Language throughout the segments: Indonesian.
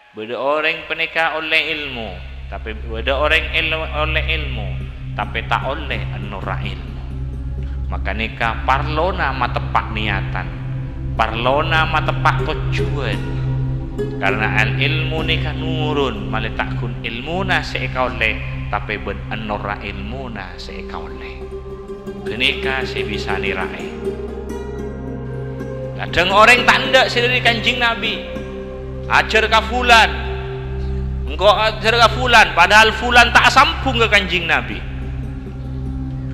Beda orang peneka oleh ilmu, tapi beda orang oleh ilmu, tapi tak oleh anura ilmu. Maka nika parlona matepak niatan, parlona matepak tujuan. Karena al ilmu nika nurun, malah takun ilmuna seeka oleh, tapi ben anura ilmuna seeka oleh. Kenika saya bisa nirai. Kadang orang tanda dari Kanjeng Nabi. Ajar ka fulan, engkau ajar ka fulan, padahal fulan tak sambung ke Kanjeng Nabi.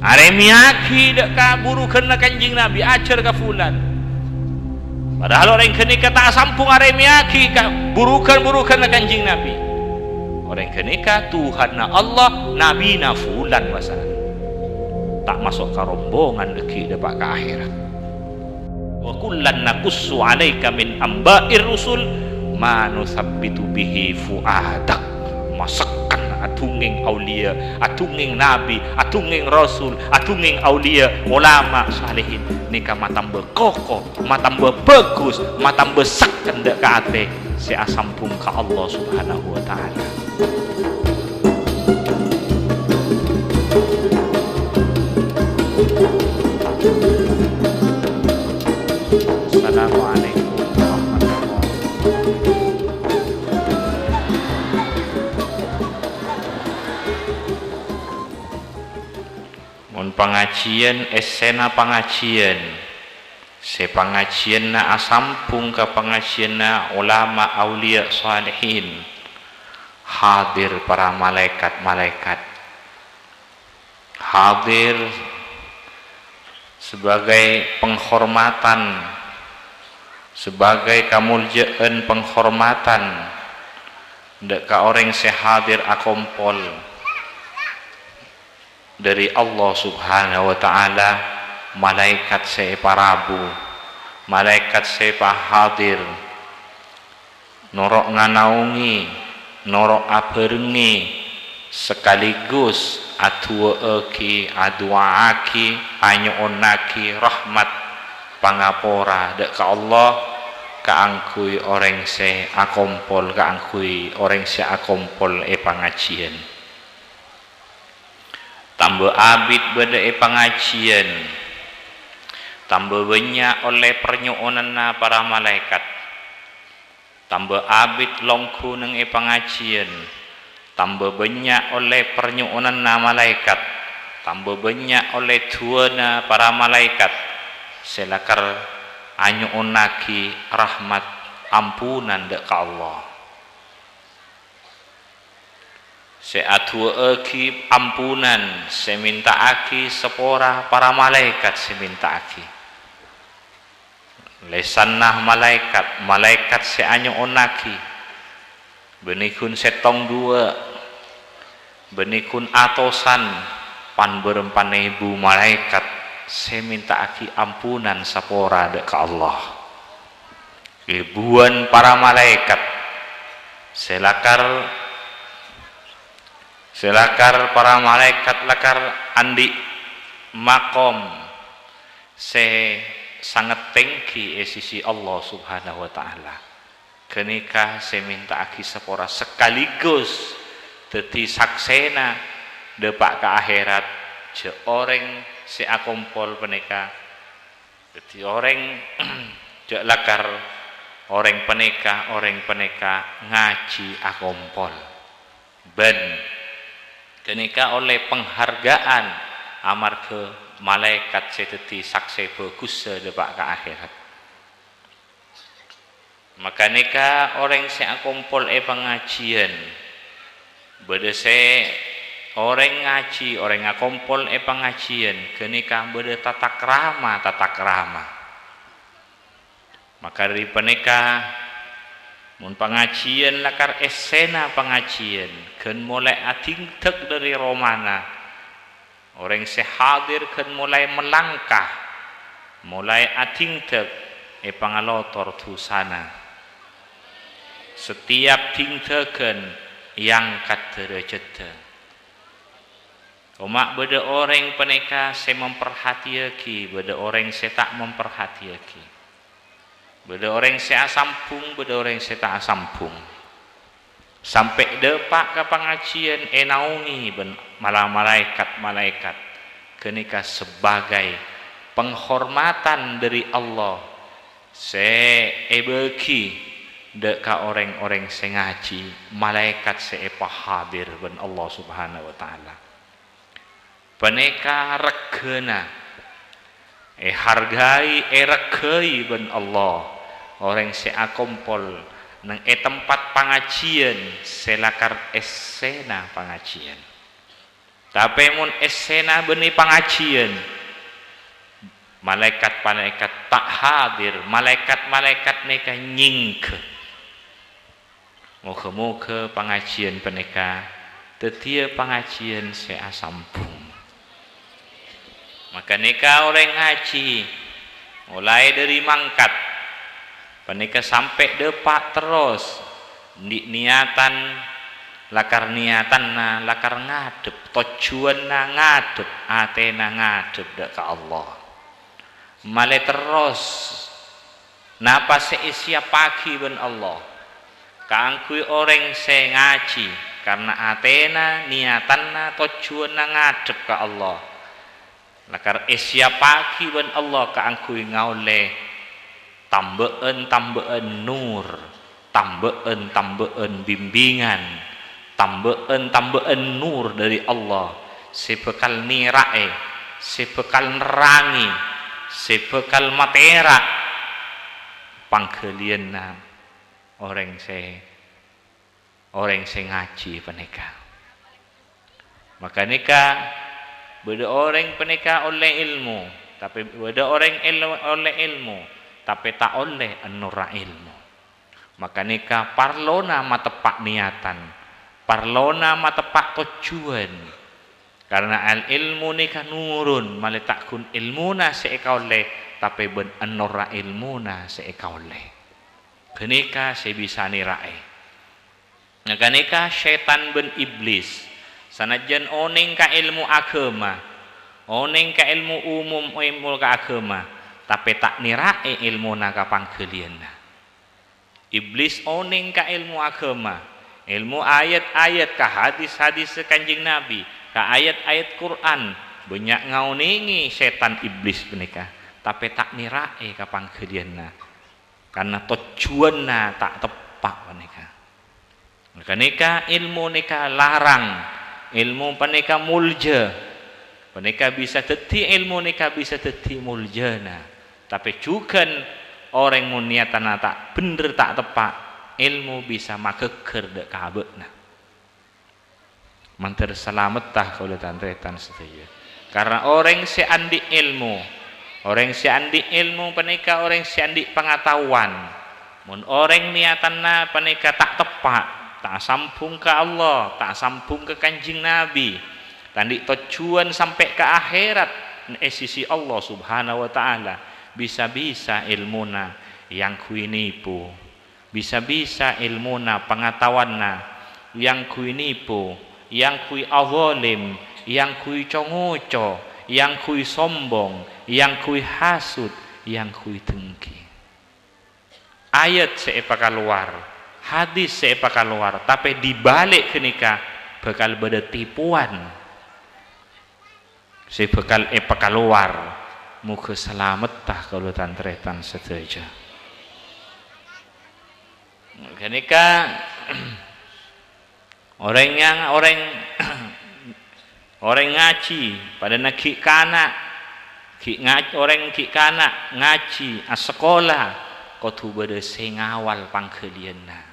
Aremiaki dak kaburu kena Kanjeng Nabi, ajar ka fulan, padahal orang kenika tak sambung aremiaki ka burukan ke Kanjeng Nabi. Orang kenika Tuhan na Allah, Nabi na fulan masalah, tak masuk ke rombongan deki depak ke akhirat. Wa kullan naqussu 'alaika min amba'ir rusul ma nusabbitu bihi fuadak. Masakan atunging aulia, atunging nabi, atunging rasul, atunging aulia, ulama salihin nika matambah kokoh, matambah bagus, matambah saken dak ka ate si asampung ka Allah Subhanahu wa taala. Assalamualaikum. Pengajian esena pengajian se pengajian na asampung ke pengajian na ulama aulia salihin, hadir para malaikat hadir sebagai penghormatan, sebagai kamuljaan penghormatan ndak ka orang se hadir akompol dari Allah Subhanahu wa ta'ala. Malaikat separabu, malaikat sepahadir, norok nganaungi, norok aberengi, sekaligus atuaki, aduaki, anyoonaki rahmat pangapora dek ka Allah kaangkui orang se akompol, kaangkui orang se akompol pengajian. Tambah abid beda pengajian, tambah banyak oleh pernyuonan para malaikat, tambah abid longku neng pengajian, tambah banyak oleh pernyuonan malaikat, tambah banyak oleh tuana para malaikat, selakar anyuonaki rahmat ampunan dek Allah. Seatuaki ampunan, semintaaki sepora para malaikat, semintaaki lesanah malaikat, malaikat seanyoonaki benikun setong dua, benikun atosan pan berempan ibu malaikat semintaaki ampunan sepora dek Allah. Ribuan para malaikat selakar para malaikat lakar andi makom se sangat tinggi sisi Allah Subhanahu wa ta'ala. Kenika se minta aki sepora sekaligus teti saksena depak ke akhirat je orang se akompol peneka teti orang je lakar orang peneka ngaji akompol ben kenika oleh penghargaan amar ke malaikat seteti saksi bagus depak ke akhirat. Maka nika orang se akompol pengajian beda se orang ngaji, orang akompol pengajian kenika beda tata krama. Maka dari penika mun pengajian lakar esena pengajian kan mulai ating tek dari romana orang sehadir kan mulai melangkah mulai ating tek pangalotor tu sana setiap tingtekan yang kat derajat Omak beda orang peneka se memperhatiaki, beda orang se tak memperhatiaki. Beda orang se asampung, beda orang se tak asampung. sampai depak ke pengajian naungi ben malah malaikat kenika sebagai penghormatan dari Allah bagi deka orang-orang sing ngaji malaikat hadir ben Allah subhanahu wa ta'ala peneka regena hargai regai ben Allah orang akompol nang tempat pengajian selakar esena pengajian tapi mun esena benih pengajian malaikat tak hadir malaikat neka nyingke moga-moga pengajian peneka tetia pengajian sambung maka neka orang ngaji mulai dari mangkat panika sampai depak terus niatan lakar ngadep tujuanna ngadep atena ngadep ke Allah male terus napa seisia pagi ben Allah kaangkui orang se ngaji karena atena niatanna tujuanna ngadep ke Allah lakar isia pagi ben Allah kaangkui ngaule tambeen nur tambeen bimbingan tambeen nur dari Allah sebekal nirae sebekal nerangi sebekal matera panggelianna orang se ngaji peneka maka neka beda orang peneka oleh ilmu tapi beda orang oleh ilmu tapi tak oleh nura ilmu maka nika parlona matepak niatan parlona matepak tujuan karena al ilmu nika nurun male takun ilmuna seeka oleh tapi ben nura ilmuna seeka oleh kenika bisa nirae maka nika setan ben iblis sanajan oning ka ilmu agama oning ka ilmu umum ilmu ka agama tapi tak nirae ilmu naga panggelianna iblis oning ka ilmu agama ilmu ayat-ayat ka hadis-hadis kanjeng Nabi ka ayat-ayat Quran banyak ngauningi setan iblis menika tapi tak nirae ka panggelianna karena tujuanna tak tepak menika maka nika ilmu nika larang ilmu panika mulja panika bisa dadi ilmu nika bisa dadi muljana tapi juga orang niatan tak bener tak tepak ilmu bisa mageger dek kabekna manter selamat tah kalau tantretan setuju karena orang seandi ilmu panika orang seandi pengetahuan mun orang niatanna panika tak tepak tak sambung ke Allah tak sambung ke kanjeng Nabi tandi tujuan sampai ke akhirat sisi Allah subhanahu wa ta'ala bisa-bisa ilmuna yang kui nipu bisa-bisa ilmuna pengetahuanna yang kui nipu yang kui awalim yang kui congoco yang kui sombong yang kui hasud yang kui dengki ayat seepa keluar hadis seepa keluar tapi dibalik kenika bakal beda tipuan sebekal keluar muka selamat tah kalau tantretan setuju kenika orang ngaji pada nak kana orang kana ngaji sekolah kudu bade sengawal panggelianna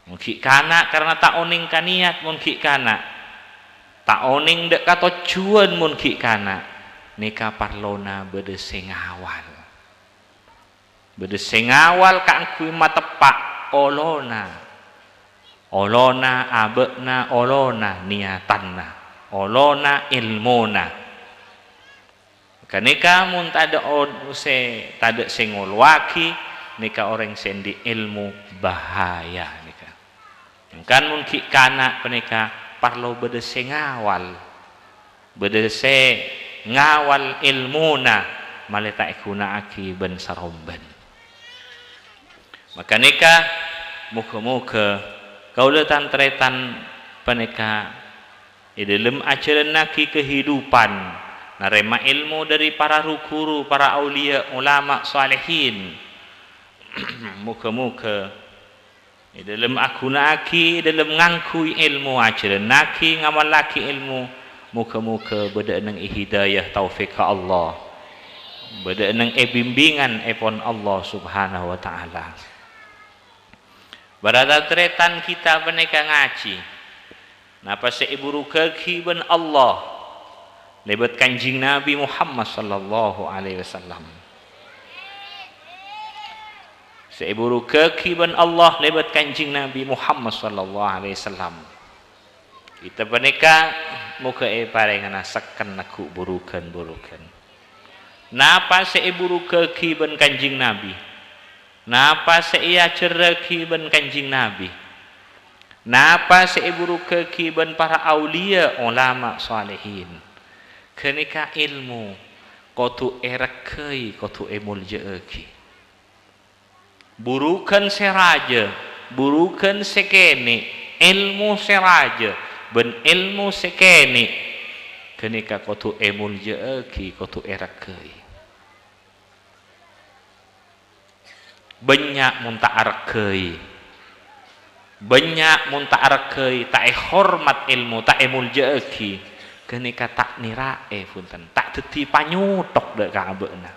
mungkin kana karena tak oning kaniat mungkin kana tak oning dek tujuan mungkin kana nika parlona bade sengawal kang kui matepak olona abekna olona niatanna olona ilmona kanika mun tada tada sengol waki nika orang sendi ilmu bahaya nika kan mun ki kana penika parlo bade sengawal bade ngawal ilmuna maleta ikuna aki ben saromben maka nika muka-muka Kaulah tantretan peneka dalam ajaran naki kehidupan narema ilmu dari para guru, para aulia, ulama, salihin. Muka-muka dalam aku naki, dalam ngangkui ilmu ajaran naki, ngamal laki ilmu. Muka-muka beda nang hidayah taufik ke Allah, beda nang bimbingan epon Allah subhanahu wa ta'ala. Berada tretan kita peneka ngaji napa seiburu kaki ben Allah lebat kanjing Nabi Muhammad sallallahu alaihi wasallam. Seiburu kaki ben Allah lebat kanjing Nabi Muhammad sallallahu alaihi wasallam. Kita peneka muka parengana sakkan naku burukan. Napa seiburu kaki ben kanjing Nabi? Napa seia ceraki ben kanjing Nabi? Napa seiburu kaki ben para aulia, ulama, salihin? Kenika ilmu kotu erakai, kotu emuljaaki. Burukan seraja, burukan sekene, ilmu seraja, ben ilmu sekene. Kenika kotu emuljaaki, kotu erakai. Banyak munta arkai, banyak munta arkai, tak hormat ilmu, tak emuljaaki, kenika tak nirae punten, tak teti panyutok dek kabena,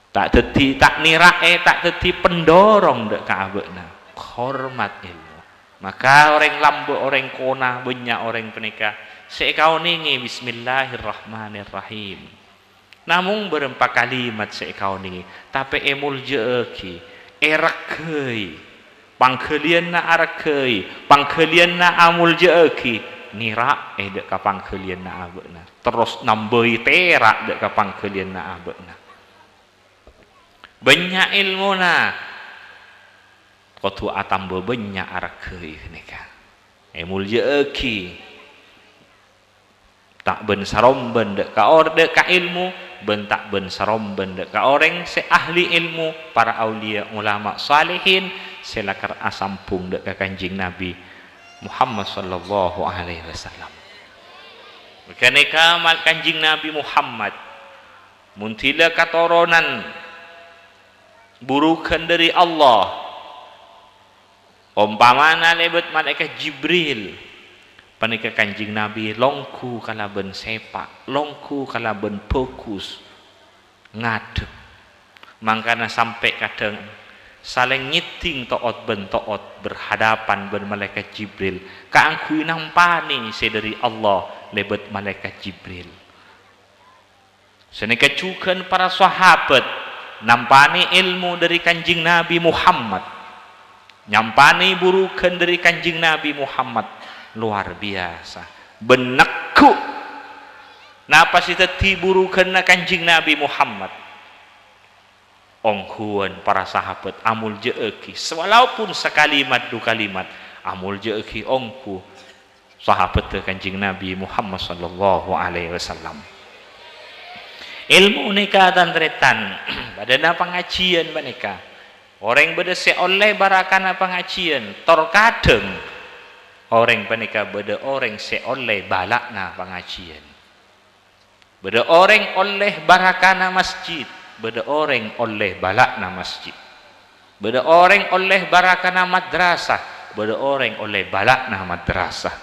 tak teti tak nirae, tak teti pendorong dek kabena, hormat ilmu. Maka orang lambu, orang kona, banyak orang penika, sekau ningi Bismillahirrahmanirrahim. Namun berempat kalimat sekau ni, tapi emul jeeki, erakai, pangkelian na arakai, pangkelian na amul jeeki, nira dek ka pangkelian na abena, terus namboi terak dek ka pangkelian na abena. Banyak ilmu na, kotu atambo banyak arakai nika, emul jeeki, tak ben saromben dek ka orde ka ilmu. Bentak ben saromben dek ka orang se ahli ilmu, para aulia, ulama, salihin selakar asampung dek ka kanjing Nabi Muhammad sallallahu alaihi wasallam. Kenika mal kanjing Nabi Muhammad muntila katoronan burukan dari Allah, umpamana lebet malaikat Jibril panika kanjing Nabi longku kalaben sepak, longku kalaben fokus ngadep. Mangkana sampai kadang saling nyiting toot ben toot berhadapan ben malaikat Jibril. Kaangkui nampani dari Allah lebet malaikat Jibril. Senika cukan para sahabat nampani ilmu dari kanjing Nabi Muhammad, nyampani burukan dari kanjing Nabi Muhammad. Luar biasa benekku napa si teti burukan na kanjing Nabi Muhammad ongkuan para sahabat amul jeeki walaupun sekalimat du kalimat amul jeeki ongku sahabat te kanjing Nabi Muhammad sallallahu alaihi wasallam. Ilmu nika tantretan badana pengajian banika orang beda seoleh barakana pengajian terkadang orang panika beda orang seoleh balakna pengajian, beda orang oleh barakana masjid, beda orang oleh balakna masjid, beda orang oleh barakana madrasah, beda orang oleh balakna madrasah,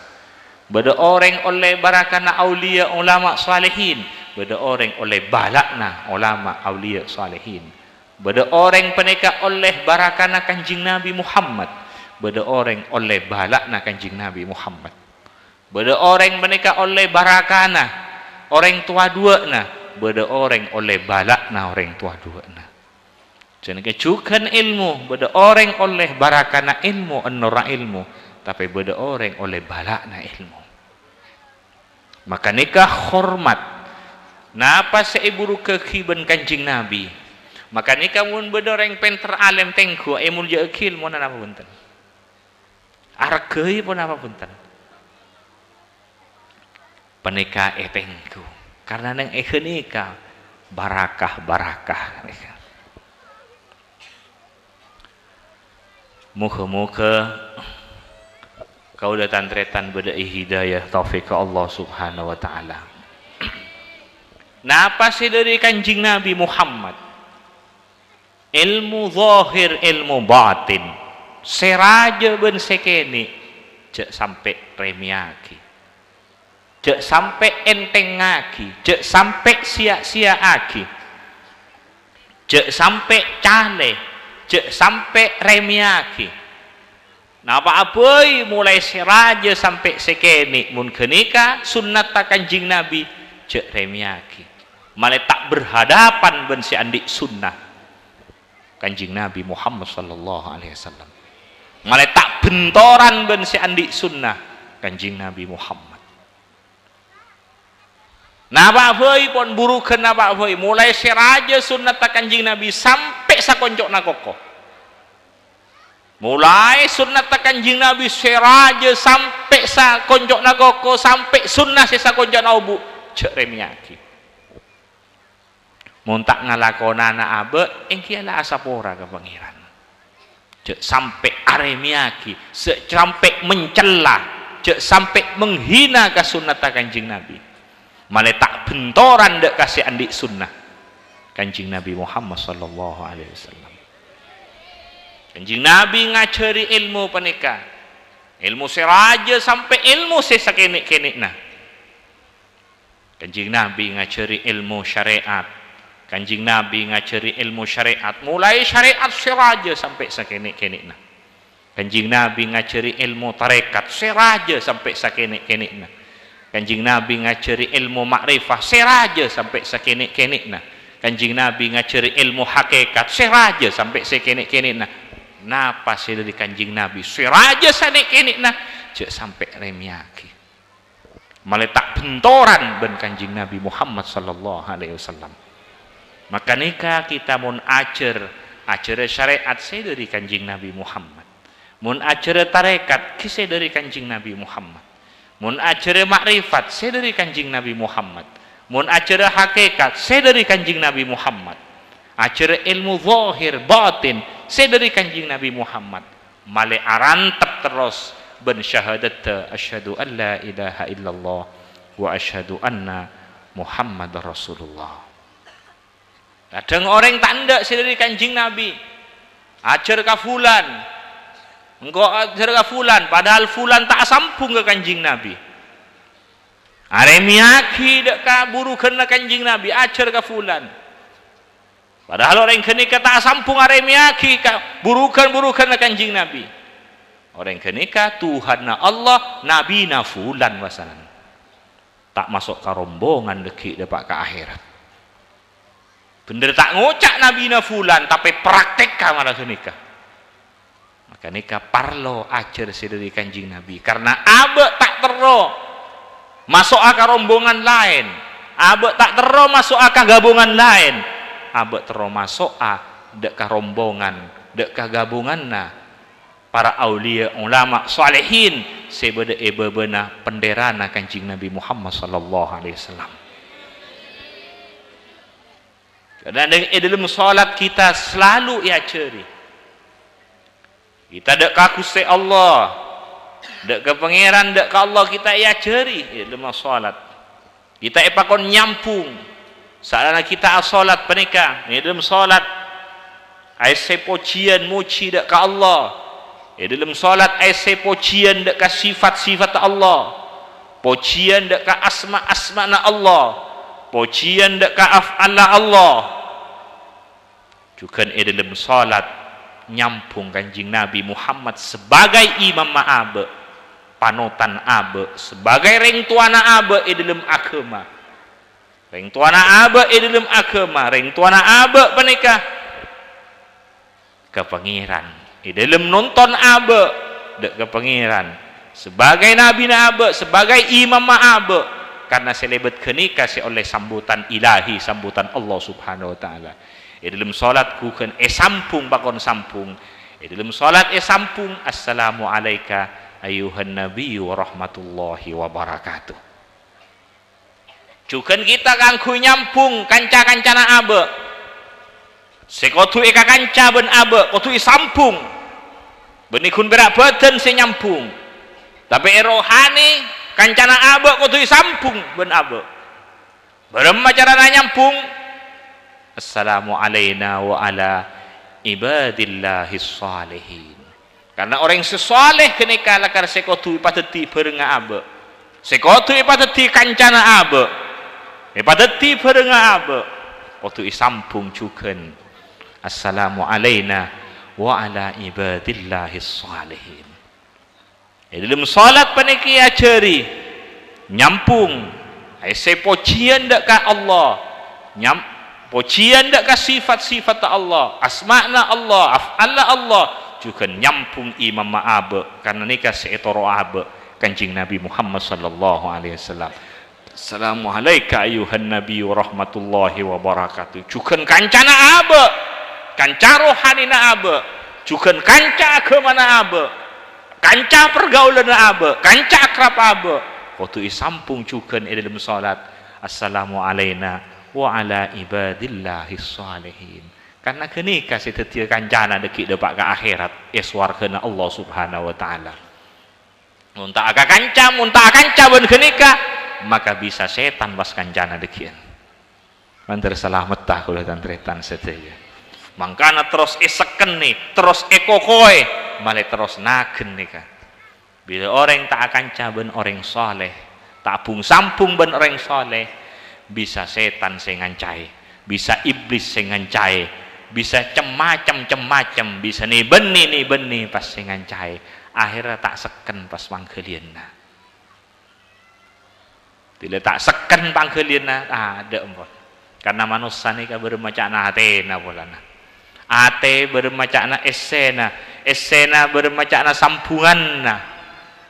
beda orang oleh barakana aulia ulama salihin, beda orang oleh balakna ulama aulia salihin, beda orang panika oleh barakana kanjing Nabi Muhammad, beda orang oleh balakna kanjing Nabi Muhammad, beda orang mereka oleh barakana orang tua dua na, beda orang oleh balakna orang tua dua na. Jadi kecukan ilmu, beda orang oleh barakana ilmu enora ilmu, tapi beda orang oleh balakna ilmu. Maka nikah hormat. Napa seiburu kekiban kanjing Nabi? Maka nikah mun beda orang penter alim tengku emul jeekil mun napa punten. Argei pun apa punten penika etengku karena neng ekenika barakah Muka-muka kau datang tretan bedai hidayah taufik ke Allah subhanahu wa ta'ala. Napa sih dari kanjing Nabi Muhammad? Ilmu zahir, ilmu batin. Seraja ben sekeni. Cek sampai remiaki. Cek sampai enteng ngaki. Cek sampai sia-sia aki. Cek sampai cale. Cek sampai remiaki. Napa apai mulai seraja sampai sekeni mun kenika sunnat kanjing Nabi cek remiaki. Malah tak berhadapan ben si andik sunnah kanjing Nabi Muhammad sallallahu alaihi wasallam. Malah tak bentoran ben si andik sunnah kanjing Nabi Muhammad. Napa apai pon burukeun napa apai mulai seraja sunnat kanjing Nabi sampai sakoncokna kokoh. Mulai sunnah kanjing Nabi seraja sampai sa konjok nagoko sampai sunnah sa konjok naubu cek remiaki. Muntak ngalakonana abe engkiala asapora ke pangeran. Cek sampai aremiaki, sampai mencela, cek sampai menghina ke sunnah kanjing Nabi. Malah tak bentoran dek kasih andik sunnah kanjing Nabi Muhammad sallallahu alaihi wasallam. Kanjing Nabi ngajari ilmu panika. Ilmu seraja sampai ilmu sesakenik-kenik nah. Kanjing Nabi ngajari ilmu syariat. Kanjing Nabi ngajari ilmu syariat. Mulai syariat seraja sampai sakenik-kenik nah. Kanjing Nabi ngajari ilmu tarekat seraja sampai sakenik-kenik nah. Kanjing Nabi ngajari ilmu makrifah seraja sampai sakenik-kenik nah. Kanjing Nabi ngajari ilmu hakikat seraja sampai sakenik-kenik nah. Napa sih dari kanjing Nabi seraja sanek kenik nah cek sampai remiaki. Malah tak bentoran ben kanjing Nabi Muhammad sallallahu alaihi wasallam. Maka nikah kita mun ajar syariat saya dari kanjing Nabi Muhammad. Mun ajar tarekat kisah dari kanjing Nabi Muhammad. Mun ajar makrifat saya dari kanjing Nabi Muhammad. Mun ajar hakikat saya dari kanjing Nabi Muhammad. Ajar ilmu zahir batin saya dari kanjing Nabi Muhammad. Male arantep terus ben syahadat asyhadu an la ilaha illallah wa asyhadu anna Muhammadar Rasulullah. Kadang orang tanda saya dari kanjing Nabi. Ajar ka fulan. Engkau ajar ka fulan padahal fulan tak sampung ke kanjing Nabi. Aremiaki dak ka burukeun kanjing Nabi ajar ka fulan. Padahal orang kenika tak sampung aremiaki burukan kanjing Nabi. Orang kenika Tuhan na Allah, Nabi na fulan wasanan. Tak masuk ke rombongan deki dapat ke akhirat. Bener tak ngocak Nabi na fulan, tapi praktek kamar kenika. Maka nika parlo ajar sedari kanjing Nabi. Karena abe tak tero masuk ke rombongan lain. Abe tak tero masuk ke gabungan lain. Abek termasuk dek ka rombongan dek ka gabungan na para aulia ulama salihin sebeda ebebena penderana kanjing Nabi Muhammad sallallahu alaihi wasallam. Dan dalam salat kita selalu ceri kita dek ka Gusti Allah dek ka pangeran dek ka Allah kita ceri dalam salat kita epakon nyampung. Saat kita salat penika, ini dalam salat, aise pujian muji dak ke Allah. Ini dalam salat aise pujian dak ke sifat-sifat Allah. Pujian dak ke asma-asma na Allah. Pujian dak ke af'ala Allah. Juga ini dalam salat nyampung kanjing Nabi Muhammad sebagai imam ma'abe, panutan abe, sebagai reng tuana abe ini dalam agama. Reng tuana abe dalam agama, reng tuana abe penikah ke pangeran. Dalam nonton abe dek ke pangeran. Sebagai nabi na abe, sebagai imam abe, karena selebat kenikah oleh sambutan ilahi, sambutan Allah Subhanahu wa taala. Dalam salat kuken sampung bakon sampung. Dalam salat sampung assalamu alayka ayuhan nabiyyu wa rahmatullahi wa barakatuh. Juga kita kangku nyampung kanca-kancana abe. Sekotu eka kanca ben abe, kotu sampung. benikun berak badan si nyampung tapi rohani kancana abe kudu sampung ben abe bareng carana nyampung assalamu alaina wa ala ibadillahis salihin karena orang sesoleh kenika lakar sekotu ipateti bareng abe sekotu ipateti kancana abe ipateti bareng abe kudu isampung juken assalamu alaina wa ala ibadillahis salihin. Dalam salat paniki ajari nyampung ai se pujian dak ka Allah pujian dak ka sifat-sifat Allah asma'na Allah af'ala Allah juga nyampung imam ma'abe karena nikah seetoro abe Kanjeng Nabi Muhammad sallallahu alaihi wasallam. Assalamu alayka ayuhan nabi wa rahmatullahi wa barakatuh. Juga kancana abe kanca rohanina abe juga kanca agamana abe kanca pergaulan abe kanca akrab abe waktu isampung juga dalam salat assalamu alaina wa ala ibadillahis salihin karena kenika setetia kancana deki depak ke akhirat eswarkana Allah subhanahu wa ta'ala muntah aga kanca ben kenika maka bisa setan pas kancana dekian mantar selamat tak kalau tantretan setia mangkana terus eseken nih terus ekokoy malah terus nagen nih kan bila orang tak akan caben orang soleh tak bung sampung ben orang soleh bisa setan sing ngancai bisa iblis sing ngancai bisa cemacam bisa nih beni pas sing ngancai akhirnya tak seken pas panggelianna bila tak seken panggelianna ada empon karena manusia nih bermacana hatena bolana ate bermacana esena bermacana sampunganna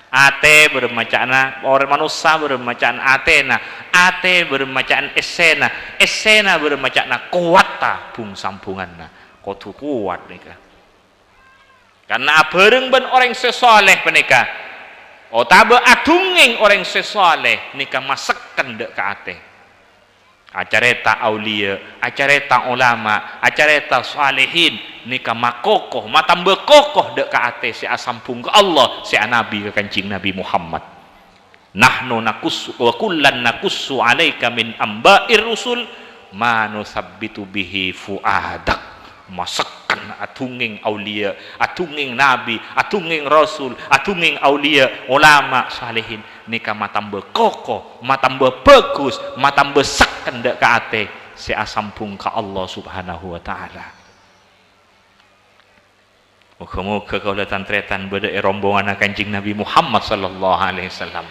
ate bermacana orang manusia bermacana ate bermacana esena bermacana kuata bung sampunganna kudu kuat nika karena bareng ben orang sesoleh menika otabe adunging orang sesoleh nika maseken dek ka ate acareta aulia acareta ulama acareta salihin nikah makokoh matambah kokoh dek ka ate si asampung ke Allah si nabi ke Kanjeng Nabi Muhammad nahnu nakussu wa kullan nakussu alaika min amba'ir rusul ma nusabbitu bihi fuadak masakan atunging aulia atunging nabi atunging rasul atunging aulia ulama salihin nikah matambah kokoh matambah bagus matambah seken dek ka ate si asampung ka Allah subhanahu wa ta'ala muka-muka kaulah tantretan beda rombongan Kanjeng Nabi Muhammad sallallahu alaihi wasallam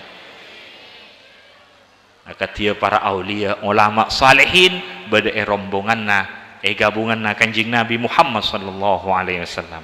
akatia para aulia ulama salihin beda rombongan gabungan Kanjeng Nabi Muhammad sallallahu alaihi wasallam